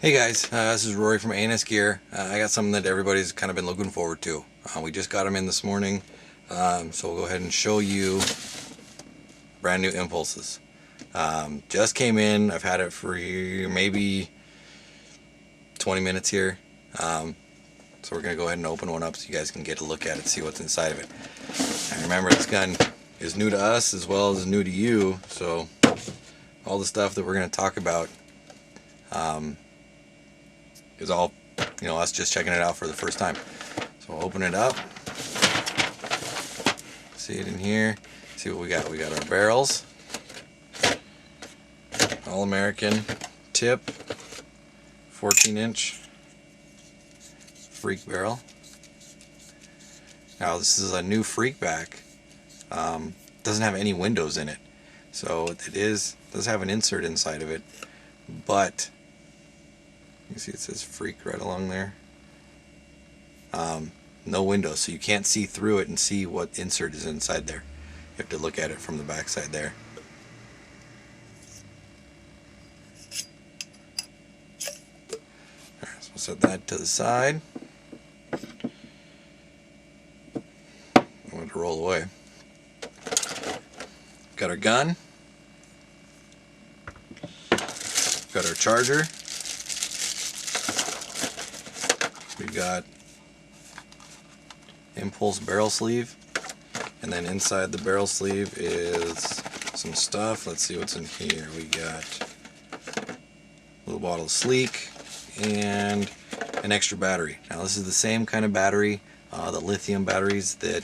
Hey guys, this is Rory from A&S Gear. I got something that everybody's kind of been looking forward to. We just got them in this morning, so we'll go ahead and show you brand new impulses. Just came in. I've had it for maybe 20 minutes here. So we're going to go ahead and open one up so you guys can get a look at it, see what's inside of it. And remember, this gun is new to us as well as new to you, so all the stuff that we're going to talk about is all, us just checking it out for the first time. So we'll open it up, see it in here, see what we got. We got our barrels, all American tip, 14-inch Freak barrel. Now this is a new Freak back. Doesn't have any windows in it, so it does have an insert inside of it, but you can see it says Freak right along there. No windows, so you can't see through it and see what insert is inside there. You have to look at it from the back side there. Alright, so we'll set that to the side. I want it to roll away. Got our gun. Got our charger. We've got impulse barrel sleeve, and then inside the barrel sleeve is some stuff. Let's see what's in here. We got a little bottle of Sleek and an extra battery. Now this is the same kind of battery, the lithium batteries that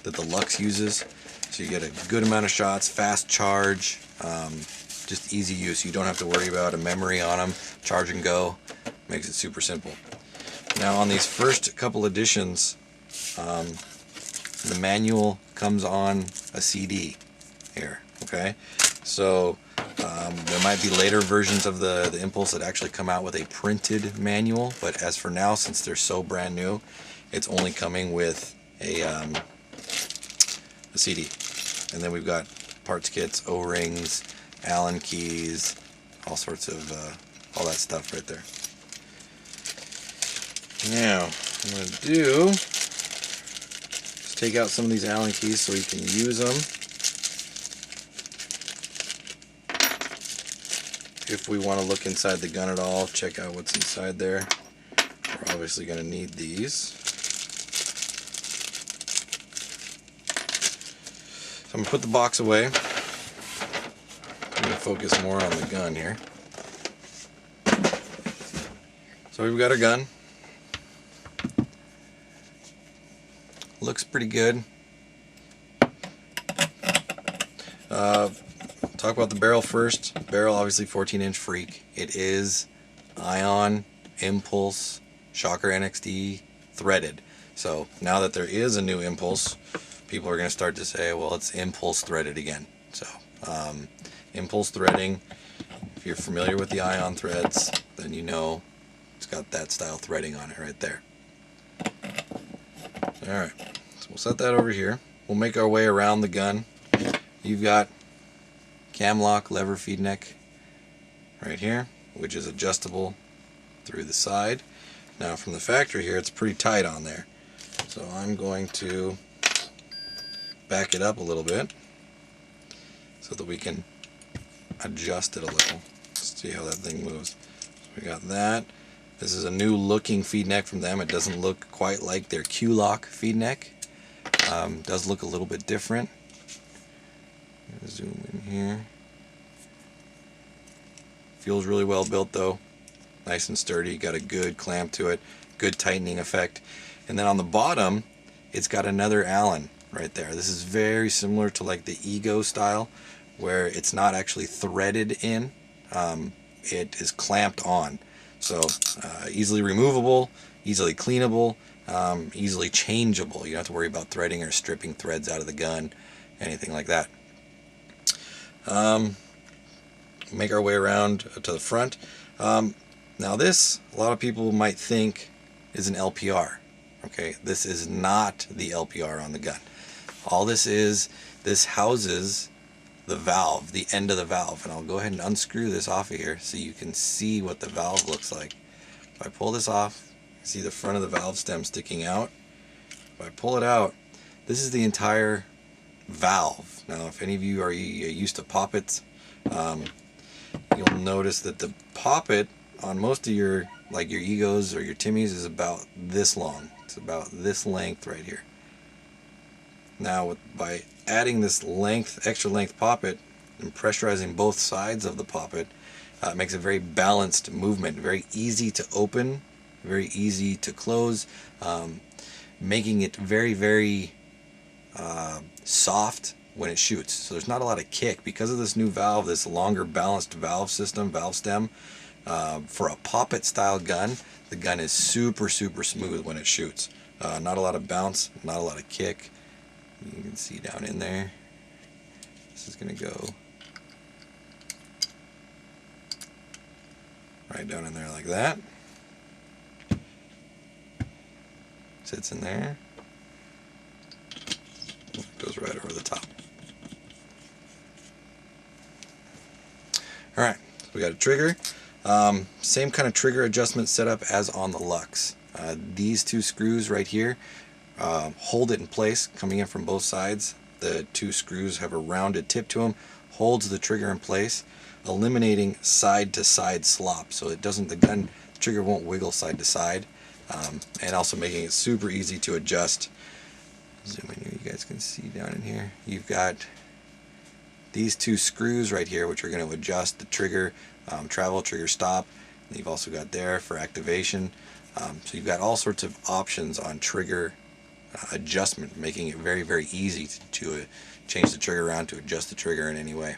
the Lux uses. So you get a good amount of shots, fast charge, just easy use. You don't have to worry about a memory on them. Charge and go. Makes it super simple. Now on these first couple editions, the manual comes on a CD here, okay? So there might be later versions of the Impulse that actually come out with a printed manual, but as for now, since they're so brand new, it's only coming with a CD. And then we've got parts kits, O-rings, Allen keys, all sorts of all that stuff right there. Now, what I'm going to do is take out some of these Allen keys so we can use them if we want to look inside the gun at all, check out what's inside there. We're obviously going to need these. So I'm going to put the box away. I'm going to focus more on the gun here. So we've got our gun. Looks pretty good. Talk about the barrel first. Barrel, obviously 14-inch Freak. It is Ion, Impulse, Shocker NXD, threaded. So now that there is a new Impulse, people are going to start to say, well, it's Impulse threaded again. So Impulse threading, if you're familiar with the Ion threads, then you know it's got that style threading on it right there. Alright, so we'll set that over here. We'll make our way around the gun. You've got cam lock lever feed neck right here, which is adjustable through the side. Now from the factory here, it's pretty tight on there. So I'm going to back it up a little bit so that we can adjust it a little. See how that thing moves. So we got that. This is a new looking feed neck from them. It doesn't look quite like their Q-Lock feed neck. Does look a little bit different. Zoom in here. Feels really well built though. Nice and sturdy. Got a good clamp to it. Good tightening effect. And then on the bottom, it's got another Allen right there. This is very similar to like the Ego style, where it's not actually threaded in. It is clamped on. So easily removable, easily cleanable, easily changeable. You don't have to worry about threading or stripping threads out of the gun, anything like that. Make our way around to the front. Now this, a lot of people might think is an LPR. Okay, this is not the LPR on the gun. All this is, this houses the valve, the end of the valve. And I'll go ahead and unscrew this off of here so you can see what the valve looks like. If I pull this off, see the front of the valve stem sticking out. If I pull it out, this is the entire valve. Now, if any of you are used to poppets, you'll notice that the poppet on most of your, like your Egos or your Timmies, is about this long. It's about this length right here. Now, by adding this extra length poppet and pressurizing both sides of the poppet, it makes a very balanced movement, very easy to open, very easy to close, making it very, very soft when it shoots. So there's not a lot of kick because of this new valve, this longer balanced valve system, valve stem. For a poppet style gun, the gun is super, super smooth when it shoots. Not a lot of bounce, not a lot of kick. You can see down in there. This is going to go right down in there like that. Sits in there. Goes right over the top. Alright, so we got a trigger. Same kind of trigger adjustment setup as on the Lux. These two screws right here hold it in place, coming in from both sides. The two screws have a rounded tip to them, holds the trigger in place, eliminating side to side slop, so it doesn't, the trigger won't wiggle side to side, and also making it super easy to adjust. Zoom in here, you guys can see down in here. You've got these two screws right here, which are going to adjust the trigger travel, trigger stop. And you've also got there for activation. So you've got all sorts of options on trigger adjustment, making it very, very easy to change the trigger around, to adjust the trigger in any way.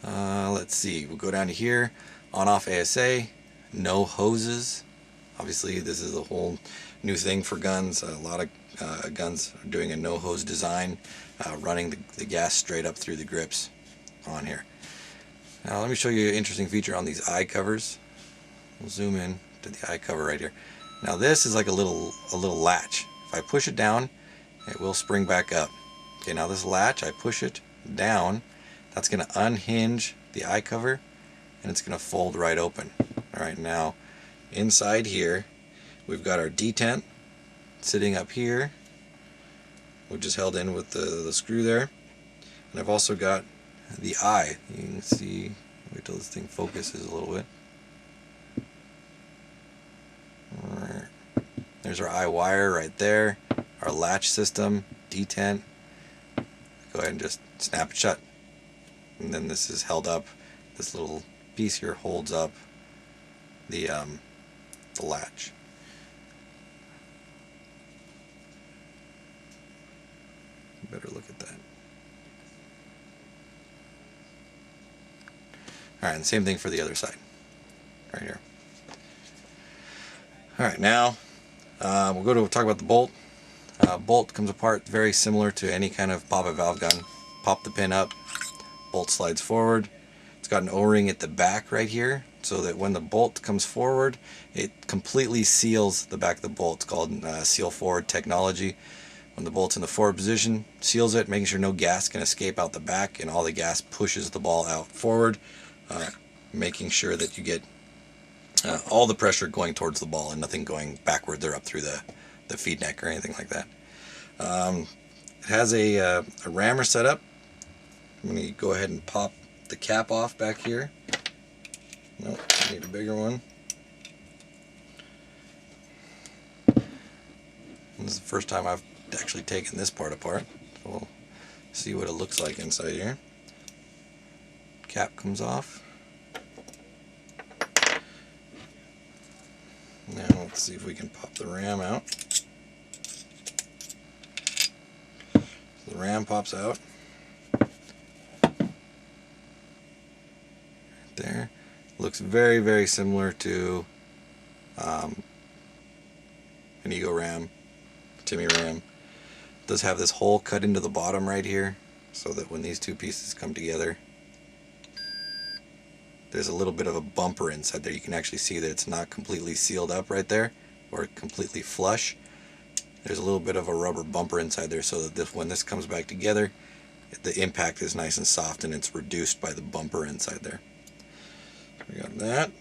Let's see, we'll go down to here, on-off ASA, no hoses. Obviously this is a whole new thing for guns. A lot of guns are doing a no hose design, running the gas straight up through the grips on here. Now let me show you an interesting feature on these eye covers. We'll zoom in to the eye cover right here. Now this is like a little latch. If I push it down, it will spring back up. Okay, now this latch, I push it down, that's going to unhinge the eye cover, and it's going to fold right open. Alright, now inside here we've got our detent sitting up here, which is held in with the screw there, and I've also got the eye. You can see, wait till this thing focuses a little bit. There's our eye wire right there, our latch system, detent. Go ahead and just snap it shut. And then this is held up, this little piece here holds up the latch. Better look at that. Alright, and the same thing for the other side, right here. Alright, now we'll talk about the bolt. Bolt comes apart very similar to any kind of poppet valve gun. Pop the pin up, bolt slides forward. It's got an O-ring at the back right here, so that when the bolt comes forward, it completely seals the back of the bolt. It's called seal forward technology. When the bolt's in the forward position, seals it, making sure no gas can escape out the back, and all the gas pushes the ball out forward, making sure that you get all the pressure going towards the ball and nothing going backwards or up through the feed neck or anything like that. It has a rammer setup. I'm going to go ahead and pop the cap off back here. Nope, I need a bigger one. This is the first time I've actually taken this part apart, so we'll see what it looks like inside here. Cap comes off. Now let's see if we can pop the ram out. So the ram pops out. Right there. Looks very, very similar to an Ego ram, Timmy ram. It does have this hole cut into the bottom right here, so that when these two pieces come together, there's a little bit of a bumper inside there. You can actually see that it's not completely sealed up right there, or completely flush. There's a little bit of a rubber bumper inside there, so that when this comes back together, the impact is nice and soft and it's reduced by the bumper inside there. So we got that.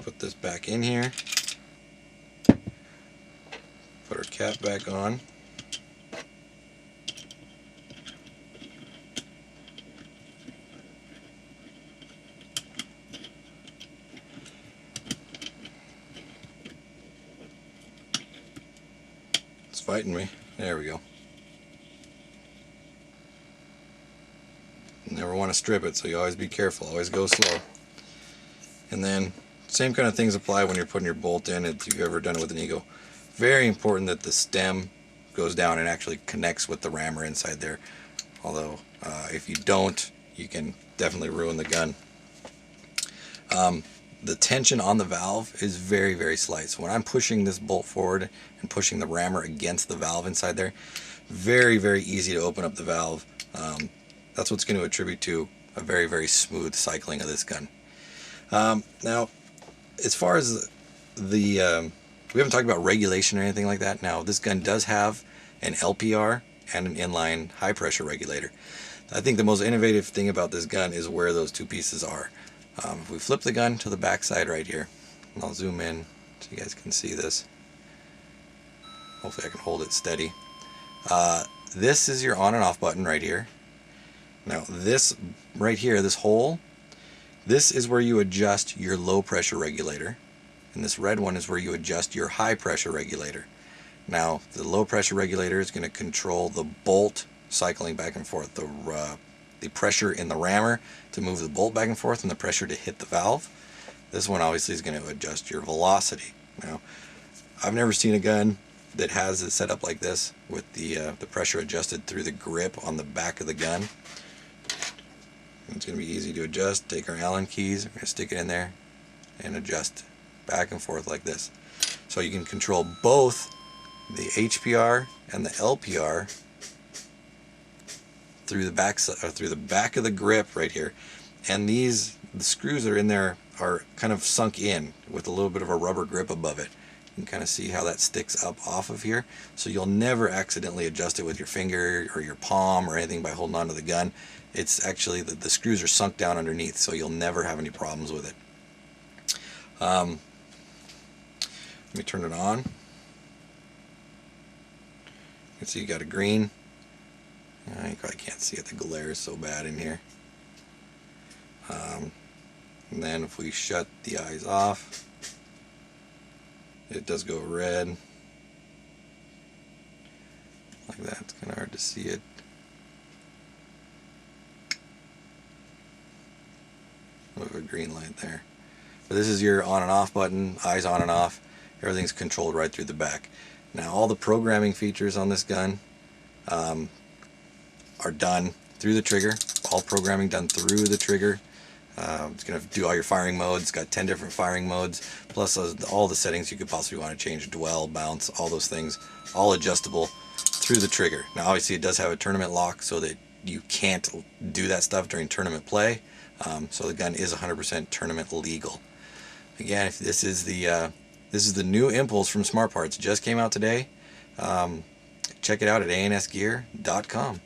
Put this back in here. Put our cap back on. It's fighting me. There we go. Never want to strip it, so you always be careful. Always go slow. And then same kind of things apply when you're putting your bolt in. If you've ever done it with an Ego, very important that the stem goes down and actually connects with the rammer inside there. Although if you don't, you can definitely ruin the gun. The tension on the valve is very, very slight. So when I'm pushing this bolt forward and pushing the rammer against the valve inside there, very, very easy to open up the valve. That's what's going to attribute to a very, very smooth cycling of this gun. Now, as far as we haven't talked about regulation or anything like that. Now, this gun does have an LPR and an inline high pressure regulator. I think the most innovative thing about this gun is where those two pieces are. If we flip the gun to the back side right here, and I'll zoom in so you guys can see this. Hopefully I can hold it steady. This is your on and off button right here. Now this right here, this hole, this is where you adjust your low pressure regulator, and this red one is where you adjust your high pressure regulator. Now the low pressure regulator is going to control the bolt cycling back and forth, the pressure in the rammer to move the bolt back and forth, and the pressure to hit the valve. This one obviously is going to adjust your velocity. Now, I've never seen a gun that has it set up like this with the pressure adjusted through the grip on the back of the gun. It's going to be easy to adjust. Take our Allen keys, we're going to stick it in there and adjust back and forth like this. So you can control both the HPR and the LPR through the back of the grip right here. And the screws that are in there are kind of sunk in with a little bit of a rubber grip above it. You can kind of see how that sticks up off of here, so you'll never accidentally adjust it with your finger or your palm or anything by holding onto the gun. It's actually the screws are sunk down underneath, so you'll never have any problems with it. Let me turn it on. You can see you got a green. You probably can't see it, the glare is so bad in here. And then if we shut the eyes off, it does go red. Like that, it's kind of hard to see it. With a green light there. But this is your on and off button, eyes on and off. Everything's controlled right through the back. Now all the programming features on this gun are done through the trigger. All programming done through the trigger. It's going to do all your firing modes. It's got 10 different firing modes, plus all the settings you could possibly want to change, dwell, bounce, all those things, all adjustable through the trigger. Now obviously it does have a tournament lock so that you can't do that stuff during tournament play. So the gun is 100% tournament legal. Again, if this is the new Impulse from Smart Parts. Just came out today. Check it out at ansgear.com.